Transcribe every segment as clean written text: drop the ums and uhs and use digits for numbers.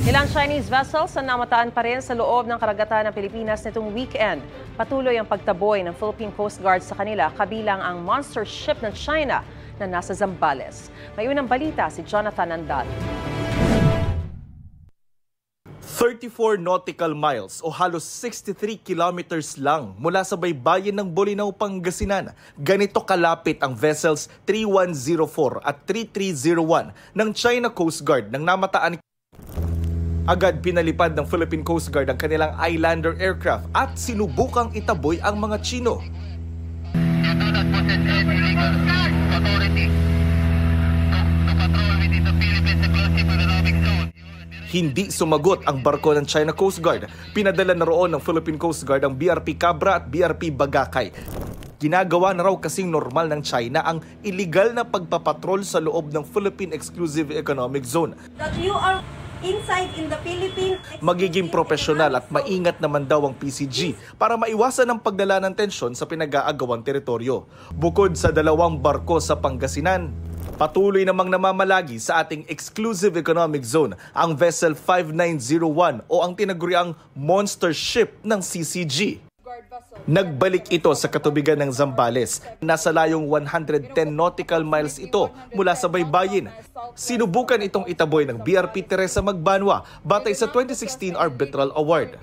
Ilang Chinese vessels ang namataan pa rin sa loob ng karagatan ng Pilipinas nitong weekend. Patuloy ang pagtaboy ng Philippine Coast Guard sa kanila, kabilang ang monster ship ng China na nasa Zambales. May unang balita si Jonathan Andal. 34 nautical miles o halos 63 kilometers lang mula sa baybayin ng Bolinao, Pangasinan. Ganito kalapit ang vessels 3104 at 3301 ng China Coast Guard nang namataan. Agad pinalipad ng Philippine Coast Guard ang kanilang Islander aircraft at sinubukang itaboy ang mga Chino. Hindi sumagot ang barko ng China Coast Guard. Pinadala na roon ng Philippine Coast Guard ang BRP Cabra at BRP Bagakay. Ginagawa na raw kasing normal ng China ang illegal na pagpapatrol sa loob ng Philippine Exclusive Economic Zone. That you are inside in the Philippines. Magiging profesional at maingat naman daw ang PCG para maiwasan ang pagdala ng tensyon sa pinag-aagawang teritoryo. Bukod sa dalawang barko sa Pangasinan, patuloy namang namamalagi sa ating Exclusive Economic Zone ang Vessel 5901 o ang tinaguriang monster ship ng CCG. Nagbalik ito sa katubigan ng Zambales. Nasa layong 110 nautical miles ito mula sa baybayin. Sinubukan itong itaboy ng BRP Teresa Magbanwa batay sa 2016 Arbitral Award.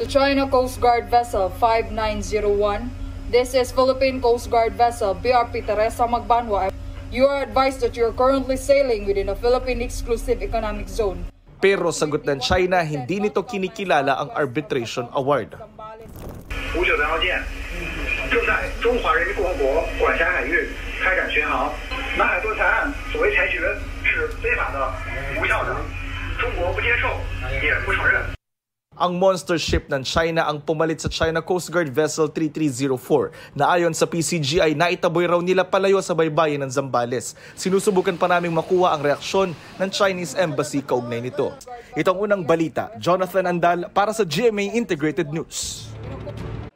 To China Coast Guard Vessel 5901, this is Philippine Coast Guard Vessel BRP Teresa Magbanwa. You are advised that you are currently sailing within the Philippine Exclusive Economic Zone. Pero sagot ng China, hindi nito kinikilala ang arbitration award. 59号舰正在中华人民共和国管辖海域开展巡航，南海夺裁案所谓采取是非法的、无效的，中国不接受也不承认。 Ang monster ship ng China ang pumalit sa China Coast Guard Vessel 3304 na ayon sa PCG ay naitaboy raw nila palayo sa baybayin ng Zambales. Sinusubukan pa naming makuha ang reaksyon ng Chinese Embassy kaugnay nito. Ito ang unang balita. Jonathan Andal para sa GMA Integrated News.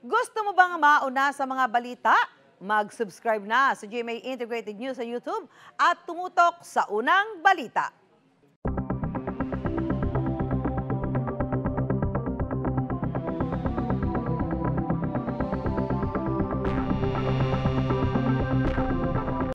Gusto mo bang mauna sa mga balita? Mag-subscribe na sa GMA Integrated News sa YouTube at tumutok sa unang balita.